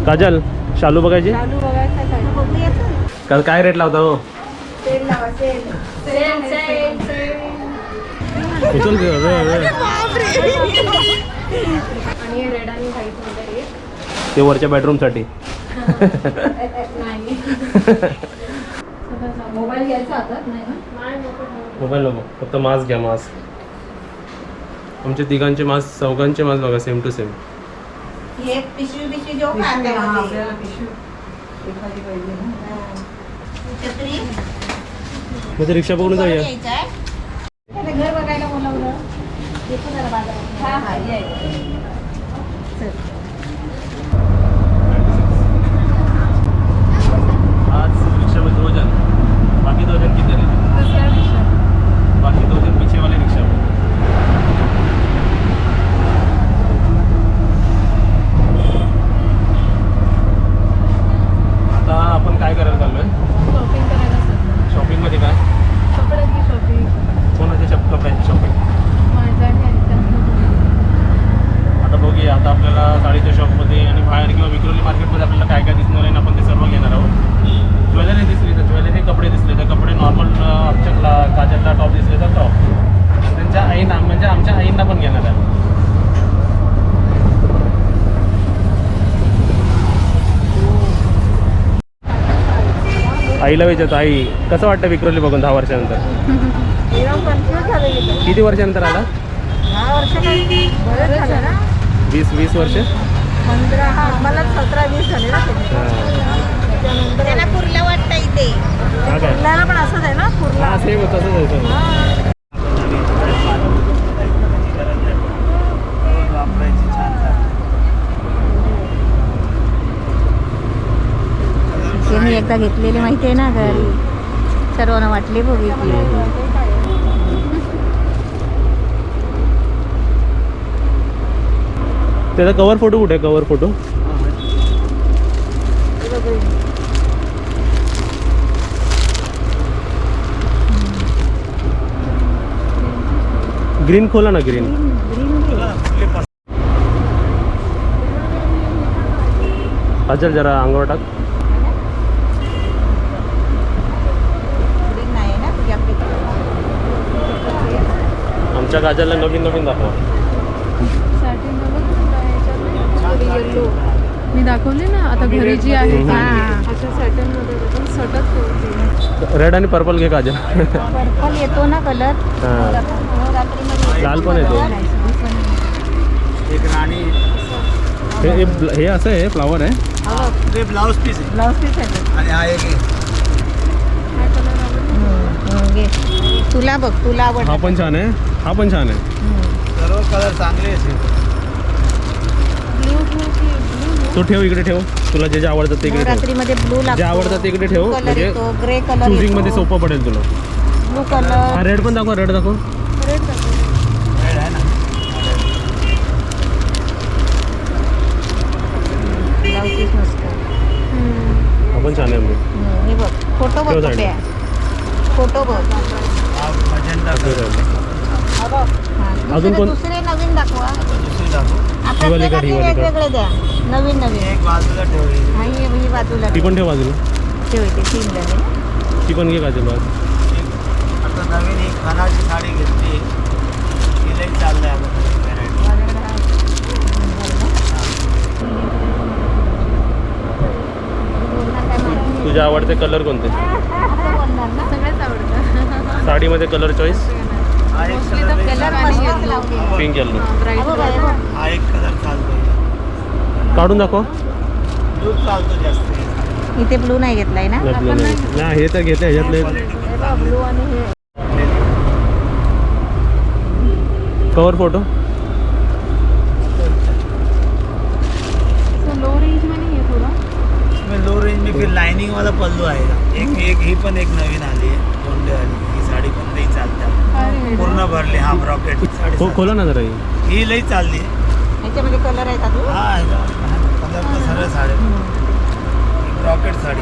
काजल शालू बघायची चालू बघायचं काय रेट लावता हो सेल लावा सेल उचल आणि रेड आणि व्हाईट मध्ये ते वरच्या बेडरूमसाठी मोबाईल घ्यायचा हातात नाही ना मोबाईल नको फक्त मास्क घ्या मास्क आमच्या तिघांचे मास्क चौघांचे मास्क बघा सेम टू सेम ये पिशवी पिशवी जो खाते आपल्याला पिशवी एखादी पाहिजे ना छत्री मग ते रिक्षा पकडून जाऊया घ्यायचं आहे. घर बघायला बोलावलं येतो जरा बाजारात हा हा ये आज रिक्षा में 2 जन बाकी 2 जन किधर है बाकी 2 जन पीछे वाले रिक्षा में आता आपण काय करायला चाललोय शॉपिंग करायला सध्या शॉपिंग मध्ये काय कपड्याची शॉपिंग कोणाच्या कपड्याची शॉपिंग माझ्या घ्यायच्या आता बघूया आता आपल्याला साडीच्या शॉपमध्ये आणि बाहेर किंवा विक्रोली मार्केटमध्ये आपल्याला काय काय दिसणार आहे आणि आपण ते सर्व घेणार आहोत ज्वेलरी दिसली तर ज्वेलरी कपडे दिसले तर कपडे नॉर्मल आमच्या काजलला टॉप दिसले तर टॉप त्यांच्या आईना म्हणजे आमच्या आईंना पण घेणार आहे आईला विचारतो आई कसं वाटतं विक्रोली बघून 10 वर्षानंतर एकदम कन्फ्युज झाले किती वर्षानंतर आला 10 वर्ष काही बरंच झालं ना 20 वर्ष 15 हा मला 17-20 झाले ना ते त्याच्यानंतर त्याला कुर्ला वाटतं इथे हा काय कुर्ल्याला पण असंच आहे ना कुर्ला हा सेम तसंच आहे सर ते मी एकदा घेतलेले माहिती आहे ना घरी सर्वांना वाटले बघितली त्याचा कवर फोटो कुठे आहे कवर फोटो ग्रीन खोला ना ग्रीन अचल जरा अंगावर टाक नाही ना तुझ्याकडे आमच्या काजलला नवीन नवीन दाखवा येलो मी दाखवले ना आता घरी जी आहे ती. हा. अशा सॅटन मध्ये पण सटक होती रेड आणि पर्पल घे काजल पर्पल येतो ना कलर हा लाल पण येतो एक राणी हे असं आहे फ्लावर आहे ते ब्लाउज पीस आहे ब्लाउज पीस आहे आणि हा एक आहे. घे. तुला बघ तुला आवड हा पण छान आहे हा पण छान आहे सर्व कलर चांगले असेल तो ठेव इकडे ठेव तुला जे जे आवडतं ते इकडे ठेव रात्रीमध्ये ब्लू लागतो जे आवडतं ते इकडे ठेव कलर म्हणजे येतो ग्रे कलर चुजिंग मध्ये सोपं पडेल तुला ब्लू कलर हा रेड पण दाखव रेड दाखव रेड आहे ना ब्लाउज पीस मस्त हा पण छान आहे म्हणजे हे बघ फोटो बघ ठेव कुठे आहे फोटो बघ हा मजेंटा कलर अजून कोण? दुसरे नवीन दाखवा दुसरी दाखव आता ही वाली का, ही वाली का? वेगवेगळे द्या नवीन नवीन एक बाजूला ठेवली हा ही बाजूला ती पण ठेव बाजूला ठेवते 3 झाले ती पण घे काजल बाजू आता नवीन एक खणाची साडी घेतली तिलाही चाललंय आता नवीन variety. तुझे आवडते कलर कोणते सगळ्याच आवडतं साडीमध्ये कलर चॉईस हा एक मोस्टली तर कलर कलर आणि येलो पिंक येलो ब्राईट हा एक कलर चालतो काढून दाखव ब्लू चालतो जास्त इथे ब्लू नाही घेतलाय ना नाही हे तर घेतलं ह्याच्यातले ब्लू आणि हे कवर फोटो लो रेंज में नहीं है थोड़ा इसमें लो रेंज में फिर लाइनिंग वाला पल्लू आएगा एक ही पण एक नवीन आली आहे गोंडे वाली ही साडी पण लई चालते पूर्ण भरली हा ब्रॉकेट साडी खोला ना जरा ही लई चालली ह्याच्यामध्ये कलर आहेत अजून हा कलर तर सरळ साडी ब्रॉकेट साडी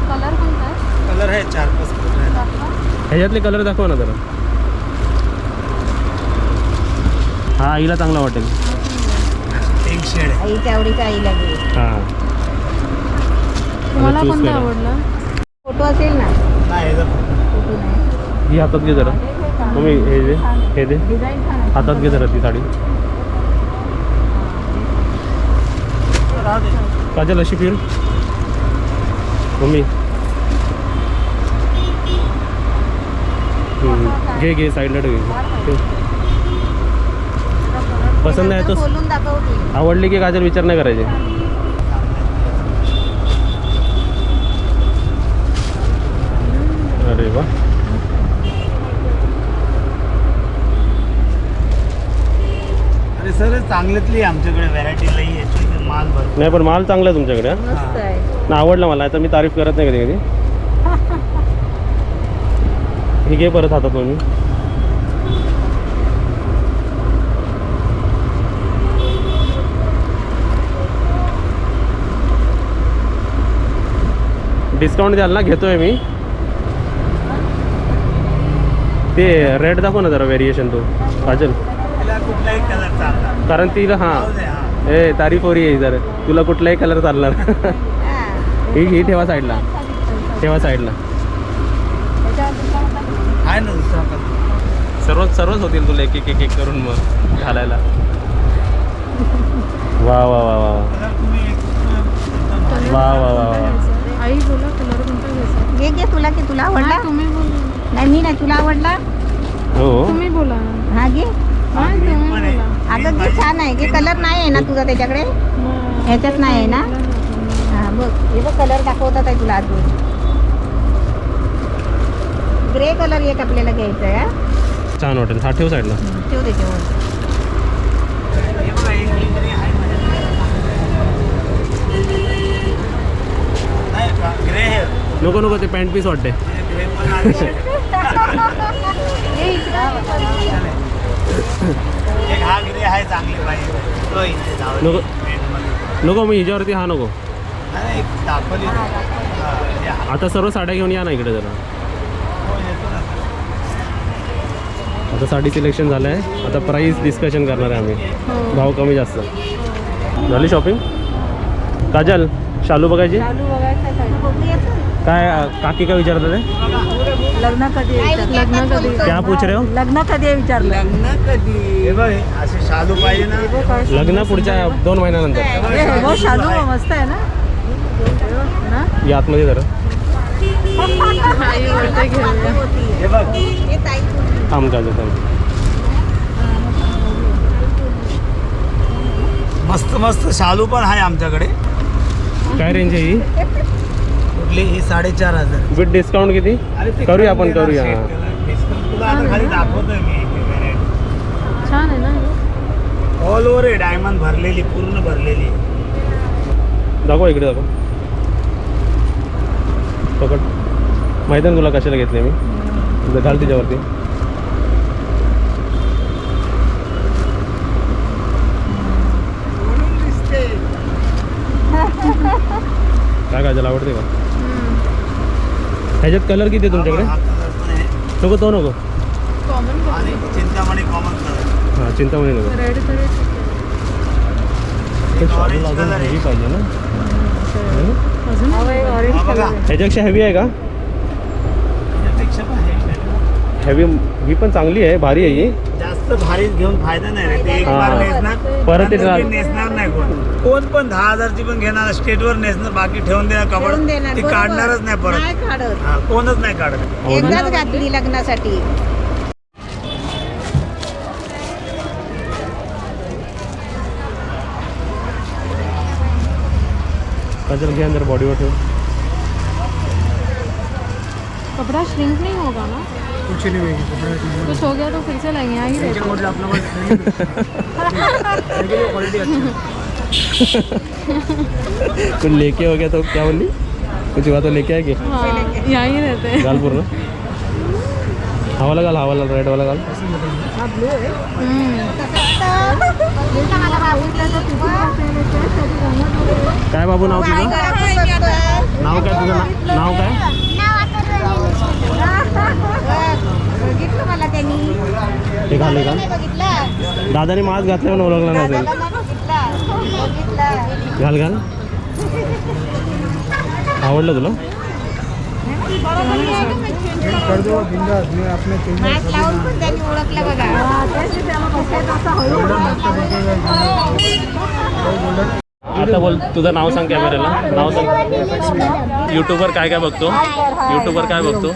कलर कोणता आहे कलर आहे 4-5 कलर आहे ह्याच्यातले कलर दाखव ना जरा हा आईला चांगला वाटेल एक शेड आहे. आईच्या आवडीचा आईला घे. हां तुम्हाला choose कोणता करा. आवडला? फोटो असेल ना? नाही याचा फोटो नाही. ही हातात घे जरा तुम्ही हे दे डिझाईन छान आहे. हातात घे जरा ती साडी काजल अशी फिर मम्मी घे साईडला ठेव पसंत नाही तो बोलून दाखव की. आवडली की काजल विचार नाही करायचे अरे वा अरे सर चांगल्यातली आहे आमच्याकडे व्हरायटी लई आहे माल भरपूर. नाही पण माल चांगला आहे तुमच्याकडे हा? मस्त आहे. ना आवडलं मला तर मी तारीफ करत नाही कधी कधी ही घे परत हातात मम्मी डिस्काउंट द्याल ना घेतोय मी ते रेड दाखव ना जरा व्हेरिएशन तो काजल तिला कुठलाही कलर चालणार. कारण तिला हां जाऊ दे, हा. ए तारीफ हो रही आहे जरा तुला कुठलाही कलर चालणार हा. ही ठेवा साईडला ठेवा साईडला आहे ना दुसरा कलर. सर्वच होतील तुला एक एक करून मग घालायला वा वा वा वा कलर तुम्ही एक वा वा वा वा आई बोला कलर कोणता घ्यायचा? घे घे तुला की तुला आवडला? तुम्ही बोला. नाही मी नाही तुला आवडला? हो तुम्ही बोला. हा घे. हा तुम्ही बोला. अगं घे छान आहे. घे कलर नाही आहे ना तुझा त्याच्याकडे? ह्याच्यात नाही आहे ना? हा बघ हे बघ कलर दाखवतात आहे तुला अजून. ग्रे कलर एक आपल्याला घ्यायचा आहे हा. छान वाटेल हा ठेव साईडला ठेव त्याच्यावर. हे बघा, एक ग्रे आहे माझ्याकडे. नाही का ग्रे आहे. नको नको ते पॅन्ट पीस वाटते हे ग्रे पण आहे. हे इकडं. एक हा ग्रे आहे चांगली पाहिजे तो इथे जाऊ दे. नको. पेनमध्ये. नको मी हिच्यावरती हा नको नाही, एक दाखवली हा, हे हा. आता सर्व साड्या घेऊन या ना इकडे जरा हो, येतो ना. आता साडी सिलेक्शन झालं आहे आता प्राईस डिस्कशन करणार आहे आम्ही भाव कमी जास्त झाली शॉपिंग काजल शालू बघायची चालू बघायचं आहे. बघूया तर. काय काकी काय विचारतात ते लग्न कधी आहे? लग्न कधी? क्या पूछ रहे हो लग्न कधी आहे विचारलं? लग्न कधी? हे बघ हे असे शालू पाहिजे ना. लग्न पुढच्या 2 महिन्यानंतर हो शालू मस्त आहे ना? ना? या आतमध्ये जरा आई बोलते घेऊया. हे बघ हे ताई थांब काजल थांब मस्त मस्त शालू पण आहे आमच्याकडे. काय रेंज आहे ही कुठली ही 4,500. विथ डिस्काउंट किती अरे ते करूया आपण कलर करूया शेड हां कलर. डिस्काउंट तुला आता खाली दाखवतोय मी व्हरायटी. छान आहे ना? ऑल ओव्हर आहे डायमंड भरलेली पूर्ण भरलेली. दाखव इकडे दाखव पकड माहिती ना तुला कशाला घेतले मी घाल तिच्यावरती काय काजल आवडते का ह्याच्यात कलर किती आहे तुमच्याकडे हा कलर पण आहे. नको तो नको कॉमन आणि चिंतामणी कॉमन कलर. हां चिंतामणी नको रेड कलर. ते शालू ऑरेंज लागून कलर आहे. heavy पाहिजे ना है ना? अजून ऑरेंज हा बघा. कलर. ह्याच्यापेक्षा हेवी आहे का यापेक्षा पण आहे. हेवी ही पण चांगली आहे भारी आहे ही जास्त भारी घेऊन फायदा नाही रे. ते एक हा. बार नेसणार परत ते नंतर ते नेसणार नाही कोण पण 10,000ची पण घेणार स्टेटवर नेसणार बाकी ठेवून देणार ठेवून कपड देणार. ती बरोबर. काढणारच नाही परत. नाही काढत. हा, कोणच नाही काढत. एकदाच घातली लग्नासाठी. काजल घे अंदर बॉडीवर ठेव कपड़ा श्रिंक नहीं होगा ना? कुछ नहीं होगी कपड़ा. कुछ हो गया तो फिर से लेंगे आ ही रहते कुछ लेके हो गया तो क्या बोली कुछ हुआ तो लेके आएगी हाँ यहाँ ही रहते हैं. घाल पूर्ण हवाला घाल हवाला रेड वाला घाल काय बाबू नाव तुझं नाव काय तुझं नाव काय बघितलं मला त्यांनी. ते घाल हे घाल बघितलं दादाने मास्क घातल्यावर ओळखला नसेल बघितलं घाल घाल. आवडलं तुला? मास्क लावून पण त्यांनी ओळखलं बघा. आता बोल तुझं नाव सांग कॅमेऱ्याला. नाव सांग. यूट्यूबवर काय काय बघतो? यूट्यूबवर काय बघतो?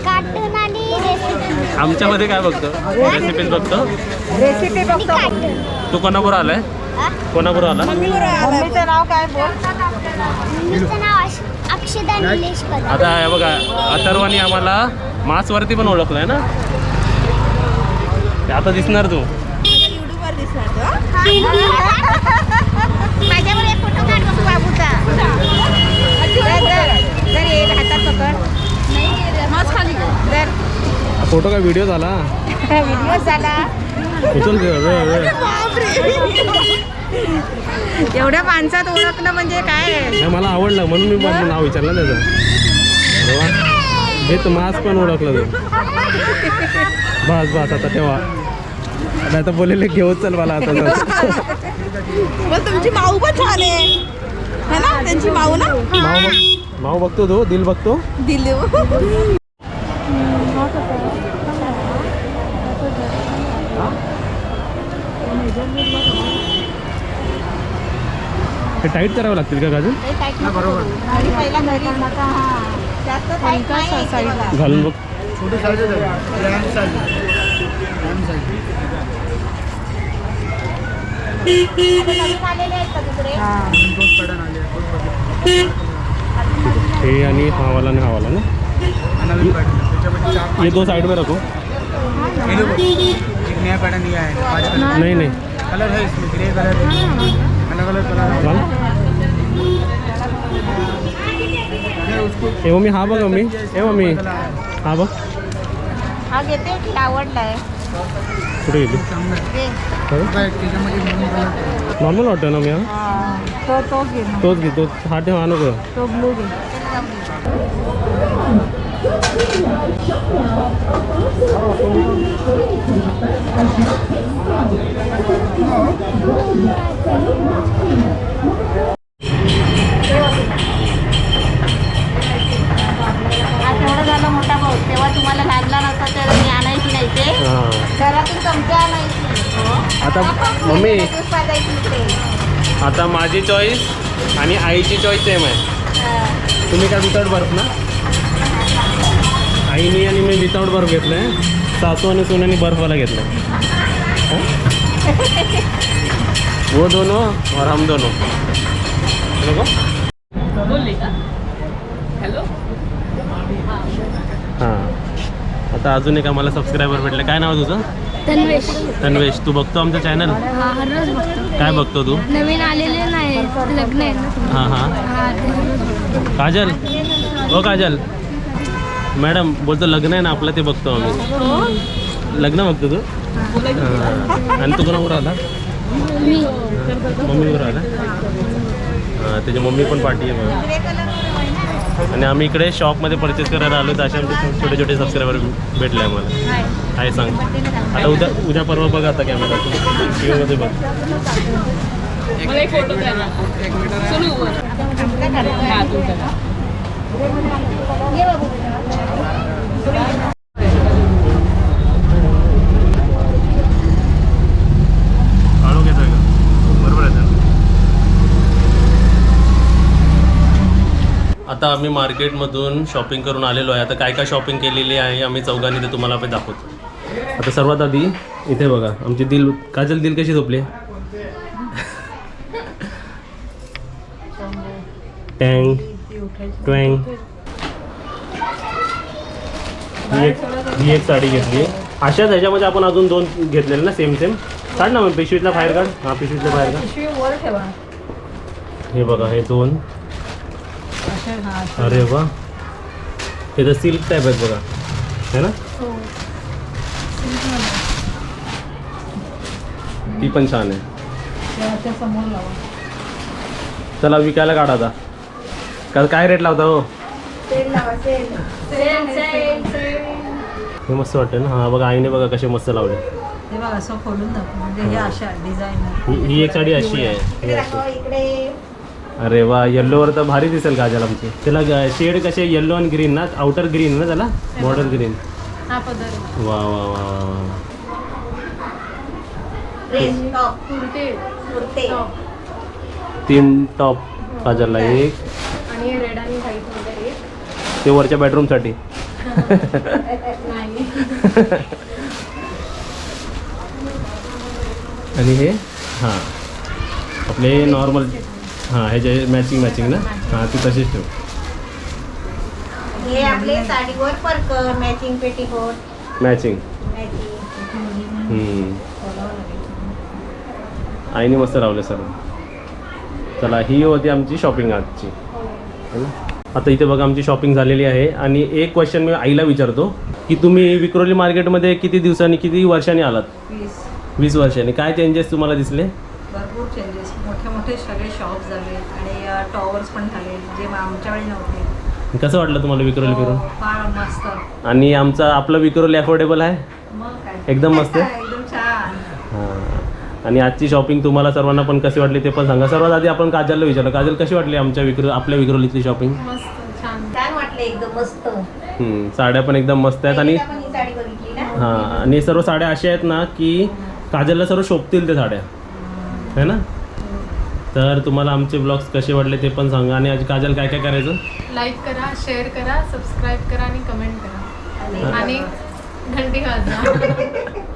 कार्टून आणि रेसिपी. आमच्यामध्ये काय बघतो? रेसिपीज बघतो. रेसिपी बघतो. तू कोणाबरोबर आलाय? कोणाबरोबर आला? मम्मीचं नाव काय बोल. मम्मीचं नाव अक्षदा निलेश कदम. आता हे बघा अथर्वानी आम्हाला मासवरती पण ओळखलंय ना. ते आता दिसणार तू. माझ्यावर एक फोटो काढ बघ बाबूचा. जर एक हातात पकड. जर फोटो काय व्हिडिओ झाला? व्हिडिओ झाला. उचल एवढ्या माणसात ओळखणं म्हणजे काय. नाही मला आवडलं म्हणून मी मला नाव विचारलं त्याचं. हे तर मास्क पण ओळखलं तू. बस बस आता ठेवा. आता आता बोलेले घेऊ चल मला आता. मग तुमची माऊ पण छान आहे है ना. त्यांची माऊ ना माऊ बघतो तो. दिल बघतो. दिली. हे टाईट करावं लागतील का गाजून? आणि पहिला घरी जास्त tight नाही. घालून बघ. छोटी साईज आहे. लहान साईज आहे. लहान साईज. नवीन आलेले आहेत का तिकडे? तोच पॅटर्न आले. तोच पॅटर्न. हे आणि हा वाला आणि हा वाला ना. नवीन पॅटर्न. त्याच्यामध्ये चार ये दो साइड में रखो. ये लो. एक नया पैटर्न ये है. 5 कलर. नहीं नहीं कलर है इसमें. ग्रे कलर है. अलग अलग कलर है. घाल. ये उसको ए मम्मी हा बघ मम्मी. ए मम्मी हा बघ. हा घेते की आवडलाय. कुठे गेली? त्याच्यामध्ये म्हणून कलर. नॉर्मल वाटतं ना मी हा. तो घे मग. तोच घे. तो हा ठेव. हा नको. तो ब्लू घे. तेवढं झालं मोठा भाऊ. तेव्हा तुम्हाला लहान लहान असतं तर मी आणायची नाही ते. हां घरातून चमचे आणायची. आता मम्मी दूध पाजायची इथे. आता माझी चॉईस आणि आईची चॉईस सेम आहे. तुम्ही काय विदाउट बर्फ ना? आईने आणि मी विदाउट बर्फ घेतलं आहे. सासू आणि सोन्याने बर्फवाला घेतला है. वो दोनों और हम दोनों. देखो हां. आता अजून एक आम्हाला सबस्क्रायबर भेटले. काय नाव आहे तुझं? तन्वेश. तन्वेश. तू बघतो आमचं चॅनल? हा हररोज बघतो. काय बघतो तू? नवीन आलेले नाही लग्न आहे ना. हां हां. हा ते हररोज. काजल. ओ काजल मॅडम बोलतो लग्न आहे ना आपलं ते बघतो आम्ही. लग्न बघतो तू? हां. आणि तू कोणावर आला? मी मम्मीवर आला. हां त्याची मम्मी पण पार्टी आहे बघा. ग्रे कलर आणि आम्ही इकडे शॉपमध्ये परचेस करायला आलो तर असे आमचे छोटे छोटे सबस्क्रायबर भेटले आम्हाला. काय सांग. आता उद्या परवा बघा आता कॅमेरा टीव्हीमध्ये बघ. काढू घेतोय का? बरोबर आहे सर. आता आम्ही मार्केटमधून शॉपिंग करून आलेलो आहे. आता काय काय शॉपिंग केलेली आहे आम्ही चौघांनी ते तुम्हाला आपण दाखवतो. आता सर्वात आधी इथे बघा आमची दिल. काजल दिल कशी झोपली? टँग ट्वँग. ही एक साडी घेतली. अशाच ह्याच्यामध्ये आपण अजून 2 घेतलेले ना सेम सेम. काढ ना मग पिशवीतला बाहेर काढ. हां पिशवीतला बाहेर काढ. हे बघा हे 2. अरे वा. हे तर सिल्क टाईप आहेत बघा है ना. ती पण छान आहे. चला विकायला काढा आता. काय रेट लावता हो? हे मस्त वाटतं ना. हां बघा आईने बघा कसे मस्त लावले. ते बघ असं खोलून दाखव म्हणजे हे अशा डिझायनर. ही एक साडी अशी आहे इकडे दाखव, इकडे. अरे वा येल्लोवर तर भारी दिसेल काजल आमची. त्याला शेड कसे येल्लो आणि ग्रीन ना, आउटर ग्रीन ना त्याला, बॉर्डर ग्रीन. हा पदर वा वा वा वा वा. ड्रेस, टॉप, कुर्ते कुर्ते. 3 टॉप काजलला, एक आणि रेड आणि व्हाईट वगैरे ते वरच्या बेडरूमसाठी. नाही. आणि हे हां आपले नॉर्मल, हां हे जे मॅचिंग ना, हां ती तशीच ठेव. हे आपले साडीवर परकर, मॅचिंग पेटीकोट, मॅचिंग. मॅचिंग. आईने मस्त लावले सर्व. चला ही होती आमची शॉपिंग आजची, है ना. आता इथे बघा आमची शॉपिंग झालेली आहे. आणि एक क्वेश्चन मी आईला विचारतो की तुम्ही विक्रोली मार्केटमध्ये किती दिवसांनी, किती वर्षांनी आलात? 20 वर्षांनी. काय चेंजेस तुम्हाला दिसले? भरपूर चेंजेस, मोठे मोठे सगळे शॉप झाले आणि टॉवर्स पण झाले जे आमच्या वेळी नव्हते. कसं वाटलं तुम्हाला विक्रोली फिरून? फार मस्त. आणि आपलं विक्रोली अफोर्डेबल आहे, मग काय एकदम मस्त आहे. एकदम छान. हां. आणि आजची शॉपिंग तुम्हाला सर्वांना पण कशी वाटली ते पण सांगा. सर्वात आधी आपण काजलला विचारलं, काजल कशी वाटली आपल्या विक्रोलीतली शॉपिंग? मस्त छान. छान वाटले एकदम मस्त. साड्या पण एकदम मस्त आहेत. आणि आपण ही साडी बघितली ना. हां, आणि सर्व साड्या अशा आहेत ना की काजलला सर्व शोभतील त्या साड्या, है ना. तर तुम्हाला आमचे ब्लॉग्स कसे वाटले ते पण सांगा. आणि आज काजल काय काय करायचं? लाईक करा, शेअर करा, सबस्क्राईब करा आणि कमेंट करा आणि घंटी वाजवा.